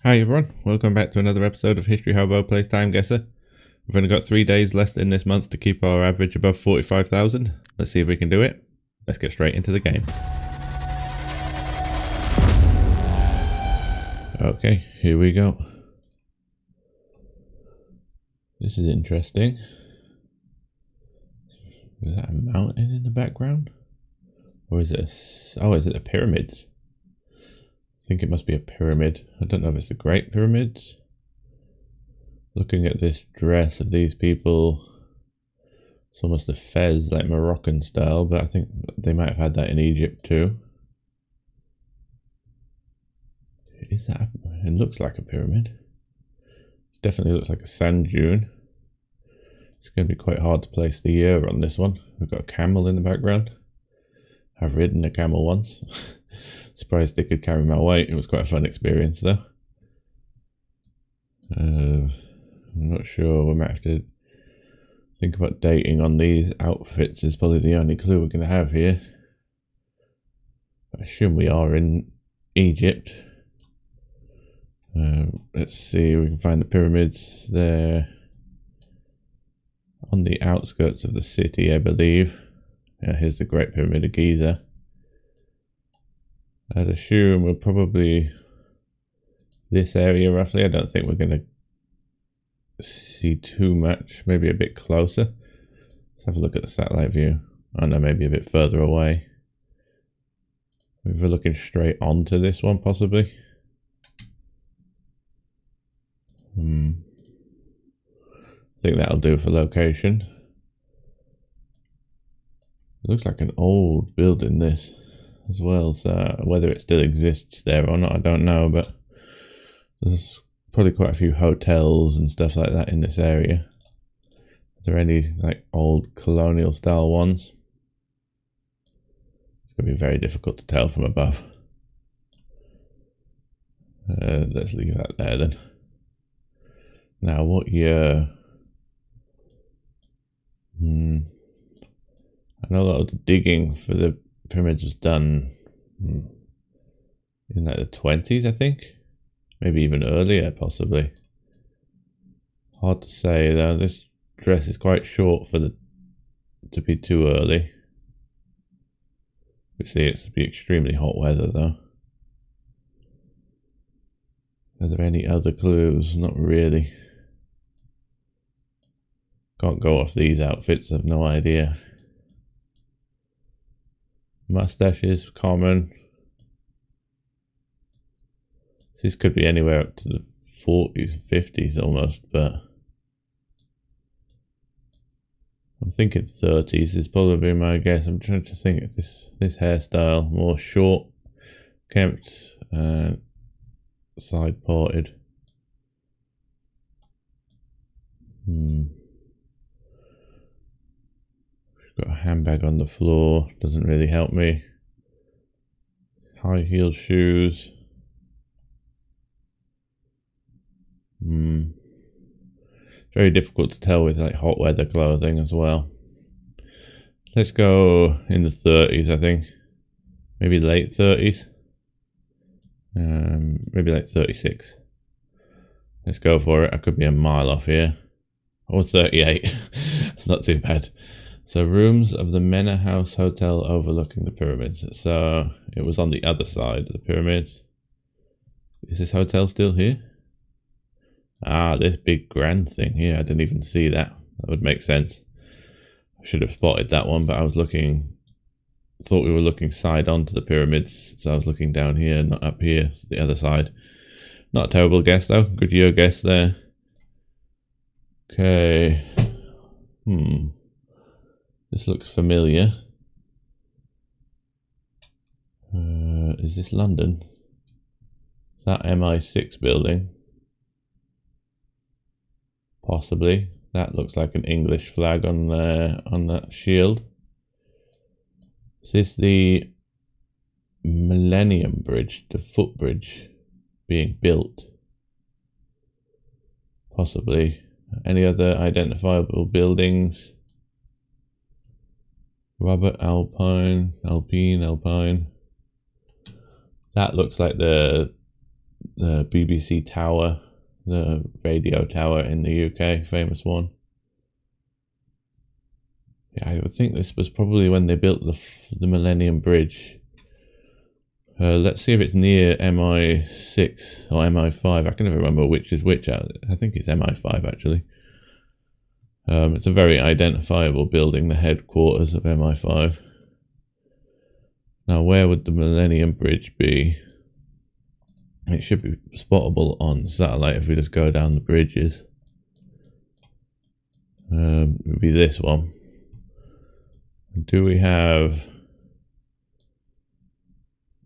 Hi everyone, welcome back to another episode of History Hobo Plays TimeGuessr. We've only got 3 days left in this month to keep our average above 45,000. Let's see if we can do it. Let's get straight into the game. Okay, here we go. This is interesting. Is that a mountain in the background? Or is it is it the pyramids? I think it must be a pyramid. I don't know if it's the Great Pyramids. Looking at this dress of these people, it's almost a fez, like Moroccan style, but I think they might have had that in Egypt too. Is that? It looks like a pyramid. It definitely looks like a sand dune. It's going to be quite hard to place the year on this one. We've got a camel in the background. I've ridden a camel once. Surprised they could carry my weight. It was quite a fun experience though. I'm not sure. We might have to think about dating on these outfits. Is probably the only clue we're going to have here. I assume we are in Egypt. Let's see. We can find the pyramids there on the outskirts of the city, I believe. Yeah, here's the Great Pyramid of Giza. I'd assume we're probably this area roughly. I don't think we're going to see too much. Maybe a bit closer. Let's have a look at the satellite view. I don't know, maybe a bit further away. Maybe we're looking straight onto this one possibly. I think that'll do for location. It looks like an old building this as well, so whether it still exists there or not I don't know, but there's probably quite a few hotels and stuff like that in this area. Are there any like old colonial style ones? It's going to be very difficult to tell from above. Let's leave that there then. Now what year? I know a lot of the digging for the pyramids was done in like the 20s, I think. Maybe even earlier, possibly. Hard to say though. This dress is quite short for to be too early. Obviously, it's to be extremely hot weather though. Are there any other clues? Not really. Can't go off these outfits. I've no idea. Mustaches, common. This could be anywhere up to the 40s, 50s almost, but I'm thinking 30s is probably my guess. I'm trying to think of this hairstyle, more short, kempt, side parted. Got a handbag on the floor, doesn't really help me. High heeled shoes. Very difficult to tell with like hot weather clothing as well. Let's go in the 30s, I think. Maybe late 30s. Maybe like 36. Let's go for it. I could be a mile off here. Or 38. It's not too bad. So rooms of the Mena House Hotel overlooking the pyramids. So it was on the other side of the pyramid. Is this hotel still here? Ah, this big grand thing here. I didn't even see that. That would make sense. I should have spotted that one, but I was looking, thought we were looking side on to the pyramids. So I was looking down here, not up here. It's the other side. Not a terrible guess though. Good year guess there. Okay. This looks familiar. Is this London? Is that MI6 building? Possibly. That looks like an English flag on that shield. Is this the Millennium Bridge, the footbridge being built? Possibly. Any other identifiable buildings? Robert Alpine. That looks like the the BBC Tower, the radio tower in the UK, famous one. Yeah, I would think this was probably when they built the Millennium Bridge. Let's see if it's near MI6 or MI5. I can never remember which is which. I think it's MI5 actually. It's a very identifiable building, the headquarters of MI5. Now, where would the Millennium Bridge be? It should be spottable on satellite if we just go down the bridges. It would be this one. Do we have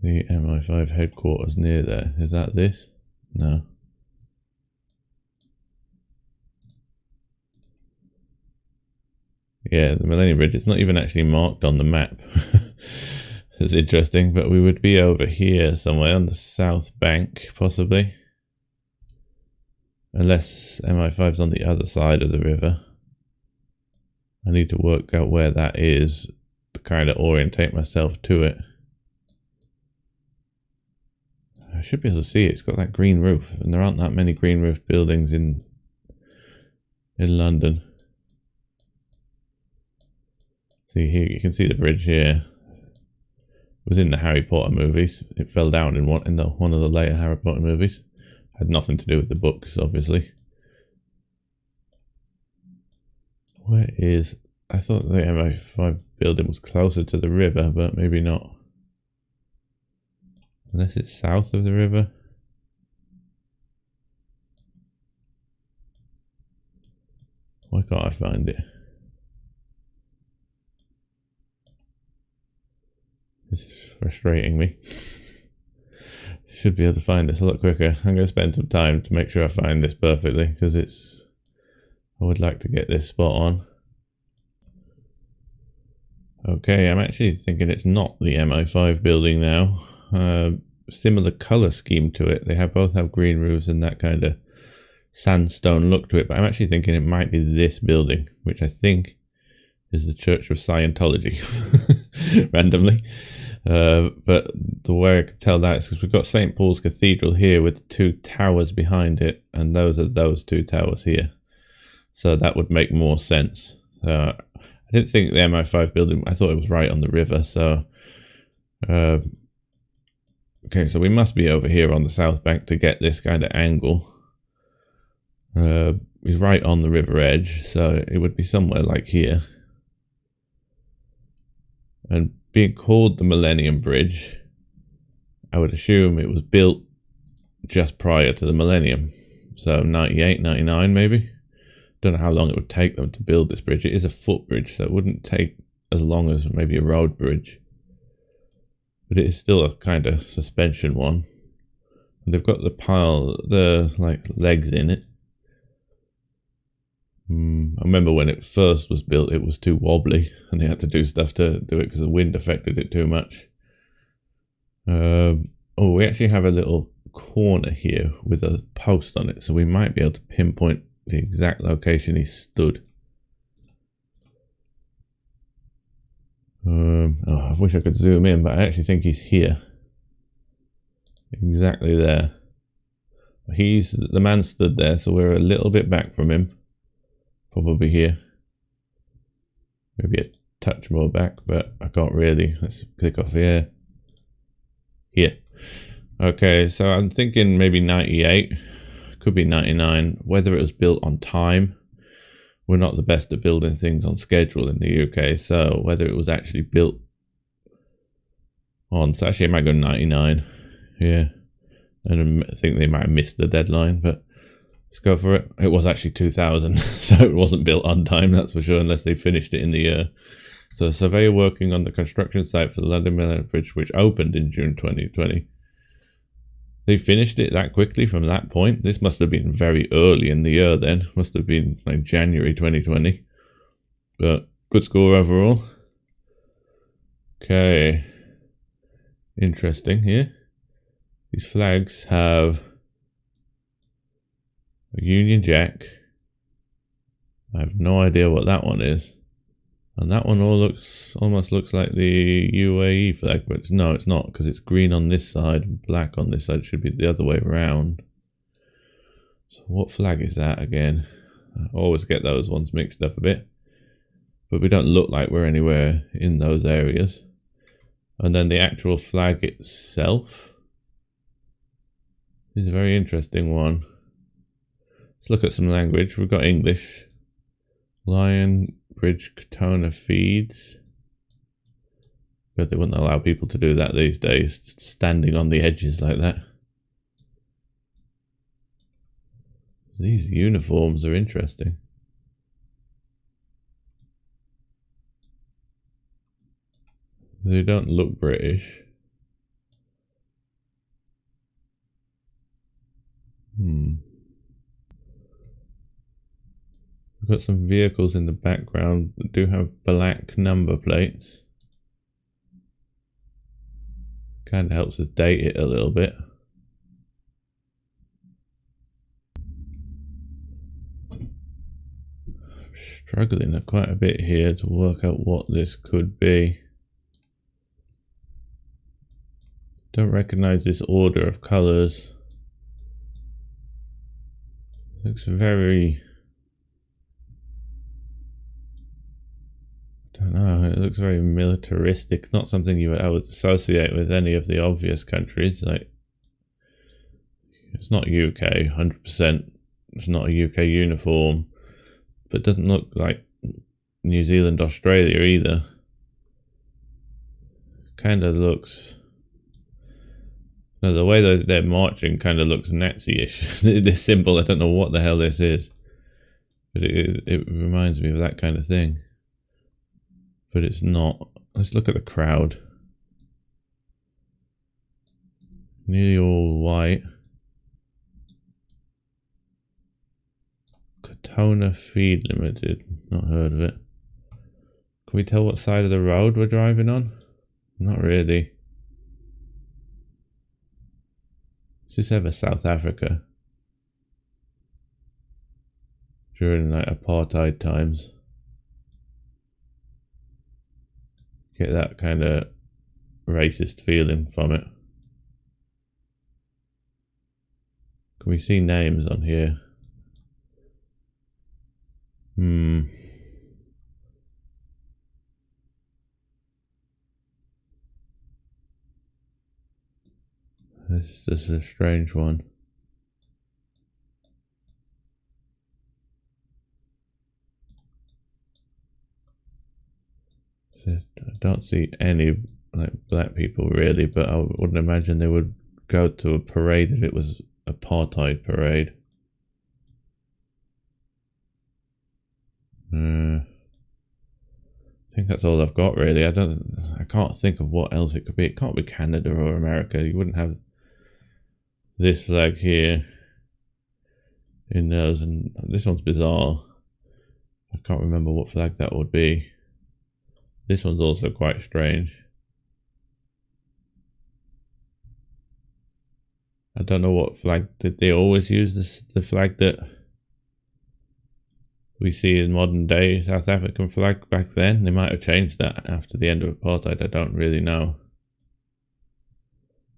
the MI5 headquarters near there? Is that this? No. Yeah, the Millennium Bridge. It's not even actually marked on the map. It's interesting, but we would be over here somewhere on the south bank, possibly. Unless MI5's on the other side of the river. I need to work out where that is to kind of orientate myself to it. I should be able to see it. It's got that green roof, and there aren't that many green roofed buildings in London. See here, you can see the bridge here. It was in the Harry Potter movies. It fell down in one of the later Harry Potter movies. Had nothing to do with the books, obviously. Where is... I thought the MI5 building was closer to the river, but maybe not. Unless it's south of the river. Why can't I find it? This is frustrating me. Should be able to find this a lot quicker. I'm going to spend some time to make sure I find this perfectly, because it's... I would like to get this spot on. Okay, I'm actually thinking it's not the MI5 building now. Similar colour scheme to it. They both have green roofs and that kind of sandstone look to it, but I'm actually thinking it might be this building, which I think is the Church of Scientology. Randomly. But the way I could tell that is because we've got St. Paul's Cathedral here with two towers behind it, and those are those two towers here. So that would make more sense. I didn't think the MI5 building, I thought it was right on the river, so... okay, so we must be over here on the south bank to get this kind of angle. He's right on the river edge, so it would be somewhere like here. And being called the Millennium Bridge, I would assume it was built just prior to the millennium. So 98, 99 maybe? Don't know how long it would take them to build this bridge. It is a footbridge, so it wouldn't take as long as maybe a road bridge. But it is still a kind of suspension one. And they've got the like legs in it. I remember when it first was built, it was too wobbly, and they had to do stuff to do it because the wind affected it too much. Oh, we actually have a little corner here with a post on it, so we might be able to pinpoint the exact location he stood. Oh, I wish I could zoom in, but I actually think he's here. Exactly there. The man stood there, so we're a little bit back from him. Probably here. Maybe a touch more back, but I can't really. Let's click off here. Here. Okay, so I'm thinking maybe 98. Could be 99. Whether it was built on time. We're not the best at building things on schedule in the UK, so whether it was actually built on... So actually I might go 99. Yeah. And I think they might have missed the deadline, but... Let's go for it. It was actually 2000, so it wasn't built on time, that's for sure, unless they finished it in the year. So a surveyor working on the construction site for the London Millennium Bridge, which opened in June 2020. They finished it that quickly from that point. This must have been very early in the year then. Must have been like January 2020. But good score overall. Okay. Interesting here. These flags have... a Union Jack. I have no idea what that one is. And that one almost looks like the UAE flag, but no, it's not, because it's green on this side and black on this side. It should be the other way around. So what flag is that again? I always get those ones mixed up a bit. But we don't look like we're anywhere in those areas. And then the actual flag itself is a very interesting one. Let's look at some language. We've got English. Lion Bridge Katona feeds. But they wouldn't allow people to do that these days, standing on the edges like that. These uniforms are interesting. They don't look British. We've got some vehicles in the background that do have black number plates. Kind of helps us date it a little bit. Struggling quite a bit here to work out what this could be. Don't recognize this order of colors. Looks very... I don't know, it looks very militaristic. Not something I would associate with any of the obvious countries. Like, it's not UK, 100%. It's not a UK uniform. But it doesn't look like New Zealand, Australia either. Kind of looks... No, the way that they're marching kind of looks Nazi-ish. This symbol, I don't know what the hell this is. But it reminds me of that kind of thing. But it's not. Let's look at the crowd. Nearly all white. Katona Feed Limited. Not heard of it. Can we tell what side of the road we're driving on? Not really. Is this ever South Africa? During like apartheid times. Get that kind of racist feeling from it. Can we see names on here? This is a strange one. I don't see any like black people really, but I wouldn't imagine they would go to a parade if it was apartheid parade. I think that's all I've got really. I can't think of what else it could be. It can't be Canada or America. You wouldn't have this flag here in those, and this one's bizarre. I can't remember what flag that would be. This one's also quite strange. I don't know what flag. Did they always use this, the flag that we see in modern day South African flag back then? They might have changed that after the end of apartheid. I don't really know.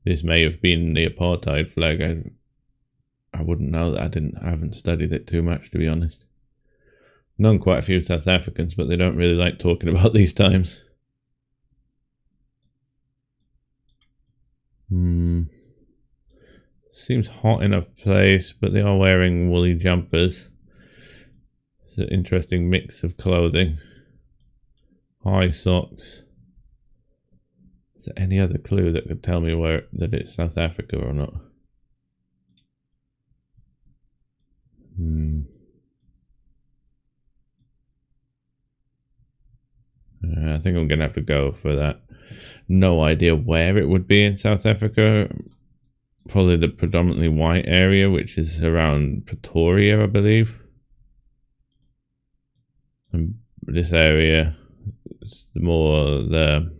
This may have been the apartheid flag. I wouldn't know that. I haven't studied it too much, to be honest. Known quite a few South Africans, but they don't really like talking about these times. Seems hot enough place, but they are wearing woolly jumpers. It's an interesting mix of clothing. High socks. Is there any other clue that could tell me that it's South Africa or not? I think I'm going to have to go for that. No idea where it would be in South Africa. Probably the predominantly white area, which is around Pretoria, I believe. And this area is more the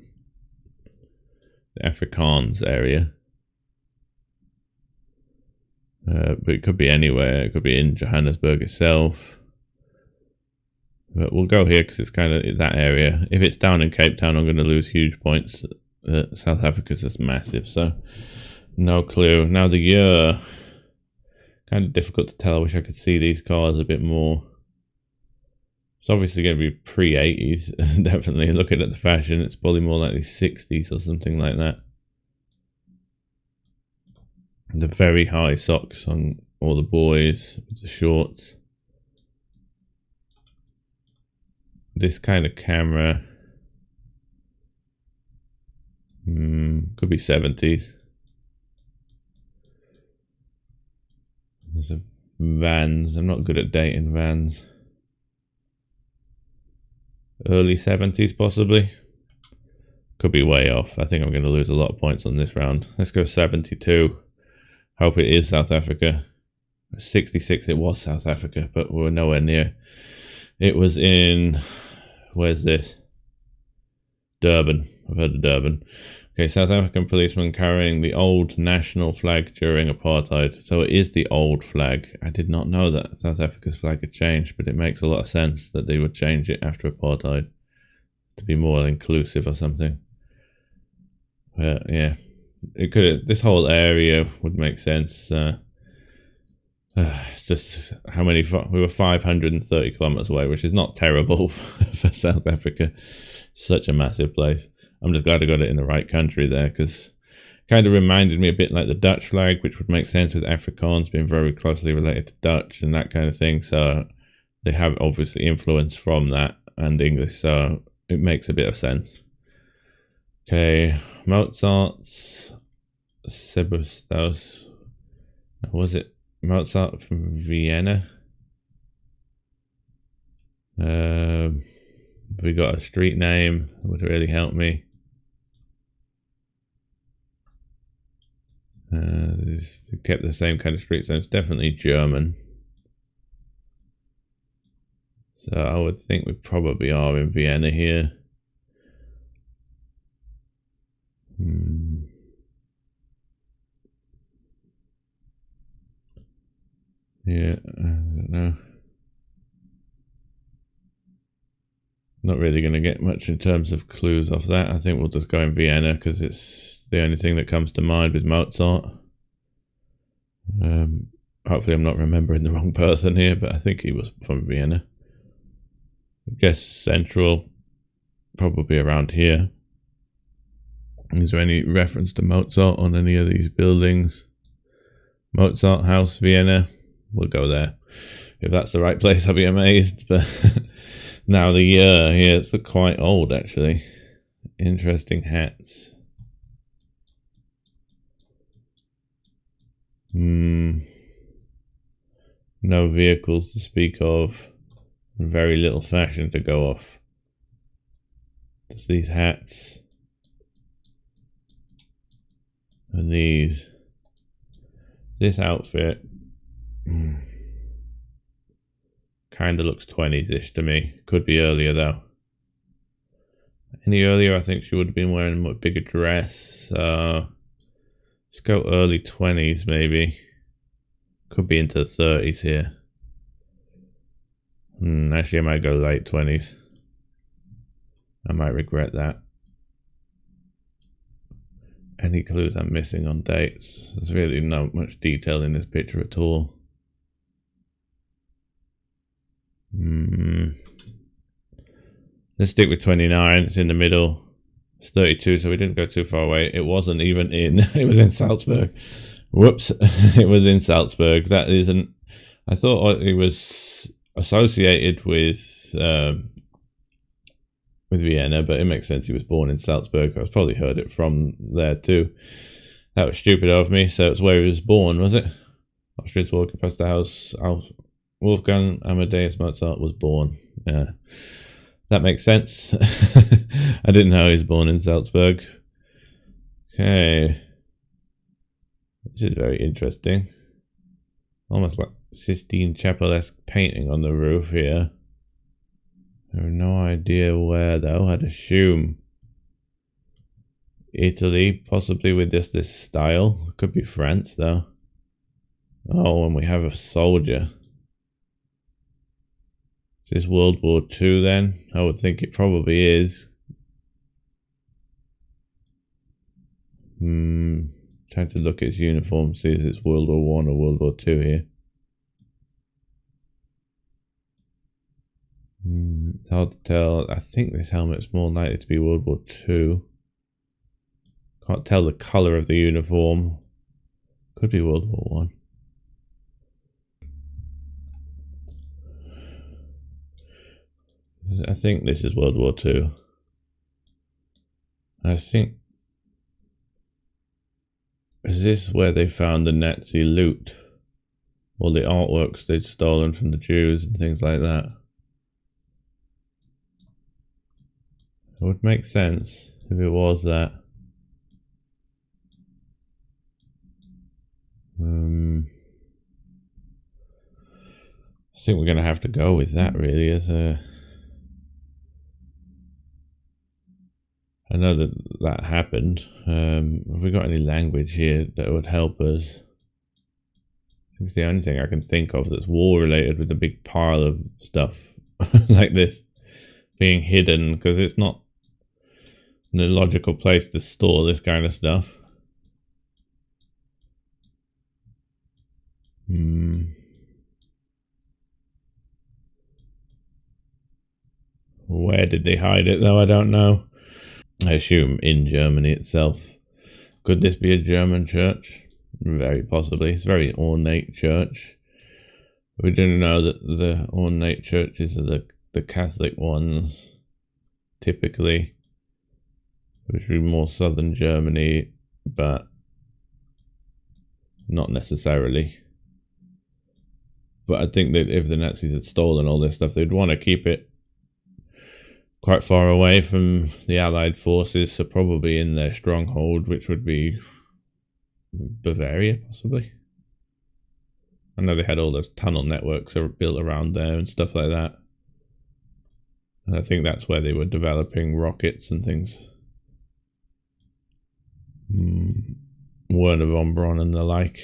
Afrikaans area. But it could be anywhere. It could be in Johannesburg itself. But we'll go here because it's kind of that area. If it's down in Cape Town, I'm going to lose huge points. South Africa's just massive, so no clue. Now the year, kind of difficult to tell. I wish I could see these cars a bit more. It's obviously going to be pre-80s, definitely. Looking at the fashion, it's probably more likely 60s or something like that. The very high socks on all the boys with the shorts. This kind of camera could be 70s. There's a Vans. I'm not good at dating Vans. Early 70s possibly. Could be way off. I think I'm going to lose a lot of points on this round. Let's go 72. Hope it is South Africa. 66 it was South Africa, but we're nowhere near. It was in, where's this? Durban. I've heard of Durban. Okay, South African policeman carrying the old national flag during apartheid. So it is the old flag. I did not know that South Africa's flag had changed, but it makes a lot of sense that they would change it after apartheid to be more inclusive or something. But yeah, it could. This whole area would make sense. It's just how many? We were 530 kilometers away, which is not terrible for South Africa. Such a massive place. I'm just glad I got it in the right country there, because it kind of reminded me a bit like the Dutch flag, which would make sense with Afrikaans being very closely related to Dutch and that kind of thing. So they have obviously influence from that and English, so it makes a bit of sense. Okay, Mozart's Sebastian. Was it Mozart from Vienna? We got a street name, would really help me. Kept the same kind of street, so it's definitely German. So I would think we probably are in Vienna here. Yeah, I don't know. Not really going to get much in terms of clues off that. I think we'll just go in Vienna because it's the only thing that comes to mind with Mozart. Hopefully I'm not remembering the wrong person here, but I think he was from Vienna. I guess central, probably around here. Is there any reference to Mozart on any of these buildings? Mozart House, Vienna. We'll go there. If that's the right place, I'll be amazed. But now the year here, it's quite old actually. Interesting hats. No vehicles to speak of. Very little fashion to go off. Just these hats. And these. This outfit kind of looks 20s-ish to me. Could be earlier though. Any earlier, I think she would have been wearing a much bigger dress. Let's go early 20s maybe. Could be into the 30s here. Actually, I might go late 20s. I might regret that. Any clues I'm missing on dates? There's really not much detail in this picture at all. Let's stick with 29. It's in the middle. It's 32, so we didn't go too far away. It wasn't even in. It was in Salzburg. Whoops. It was in Salzburg. That isn't. I thought it was associated with Vienna, but it makes sense he was born in Salzburg. I've probably heard it from there too. That was stupid of me. So it's where he was born, was it? Austrians walking past the house. Wolfgang Amadeus Mozart was born. Yeah, that makes sense. I didn't know he was born in Salzburg. Okay. This is very interesting. Almost like Sistine Chapel-esque painting on the roof here. I have no idea where though. I'd assume Italy, possibly with just this style. It could be France though. Oh, and we have a soldier. Is this World War II then? I would think it probably is. Trying to look at its uniform, see if it's World War I or World War II here. It's hard to tell. I think this helmet's more likely to be World War II. Can't tell the colour of the uniform. Could be World War One. I think this is World War II. I think... Is this where they found the Nazi loot? All the artworks they'd stolen from the Jews and things like that. It would make sense if it was that. I think we're going to have to go with that really as a... I know that happened. Have we got any language here that would help us? I think it's the only thing I can think of that's war related, with a big pile of stuff like this being hidden, because it's not the logical place to store this kind of stuff. Where did they hide it though? I don't know. I assume in Germany itself. Could this be a German church? Very possibly. It's a very ornate church. We do know that the ornate churches are the Catholic ones, typically, which would be more southern Germany, but not necessarily. But I think that if the Nazis had stolen all this stuff, they'd want to keep it quite far away from the Allied forces, so probably in their stronghold, which would be Bavaria, possibly. I know they had all those tunnel networks built around there and stuff like that. And I think that's where they were developing rockets and things. Werner von Braun and the like.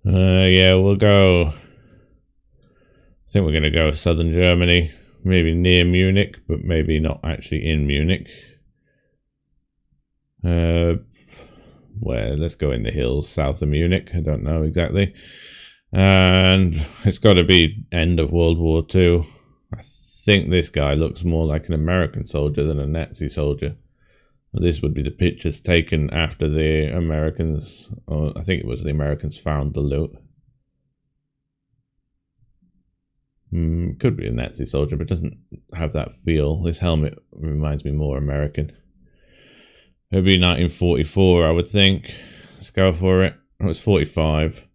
Yeah, we'll go... I think we're going to go southern Germany, maybe near Munich, but maybe not actually in Munich. Where? Let's go in the hills south of Munich. I don't know exactly. And it's got to be end of World War II. I think this guy looks more like an American soldier than a Nazi soldier. This would be the pictures taken after the Americans, or I think it was the Americans, found the loot. Could be a Nazi soldier, but doesn't have that feel. This helmet reminds me more American. It would be 1944, I would think. Let's go for it. It was 45.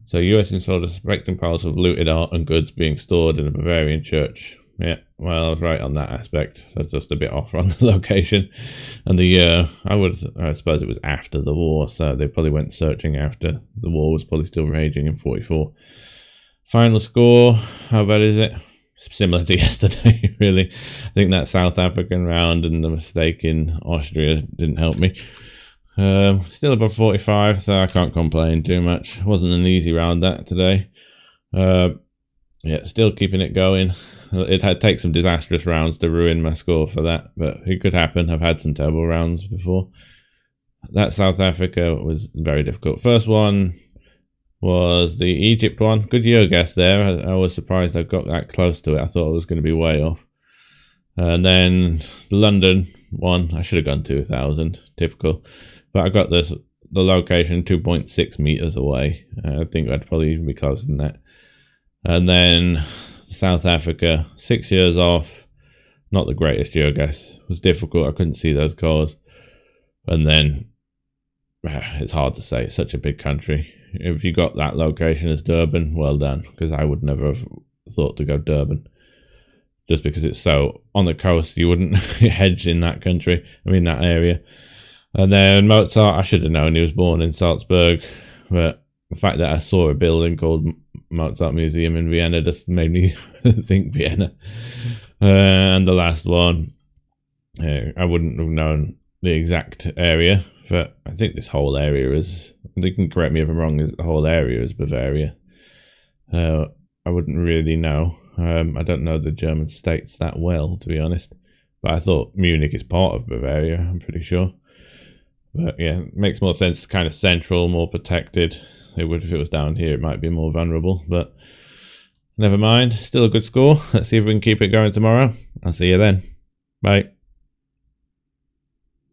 So US installed a suspecting piles of looted art and goods being stored in a Bavarian church. Yeah, well, I was right on that aspect. That's just a bit off on the location. And the year, I suppose it was after the war, so they probably went searching after the war was probably still raging in 44. Final score, how bad is it? Similar to yesterday, really. I think that South African round and the mistake in Austria didn't help me. Still above 45, so I can't complain too much. It wasn't an easy round that today. Yeah, still keeping it going. It had take some disastrous rounds to ruin my score for that, but it could happen. I've had some terrible rounds before. That South Africa was very difficult. First one was the Egypt one. Good year guess there. I was surprised I got that close to it. I thought I was going to be way off. And then the London one, I should have gone 2,000, typical. But I got the location 2.6 meters away. I think I'd probably even be closer than that. And then South Africa, 6 years off. Not the greatest year, I guess. It was difficult. I couldn't see those colours. And then it's hard to say. It's such a big country. If you got that location as Durban, well done, because I would never have thought to go Durban. Just because it's so on the coast, you wouldn't hedge in that country, that area. And then Mozart, I should have known he was born in Salzburg, but the fact that I saw a building called Mozart Museum in Vienna just made me think Vienna. And the last one, I wouldn't have known the exact area, but I think this whole area is, you can correct me if I'm wrong, the whole area is Bavaria. I wouldn't really know. I don't know the German states that well, to be honest. But I thought Munich is part of Bavaria, I'm pretty sure. But yeah, it makes more sense, kind of central, more protected. It would if it was down here, it might be more vulnerable. But never mind, still a good score. Let's see if we can keep it going tomorrow. I'll see you then. Bye.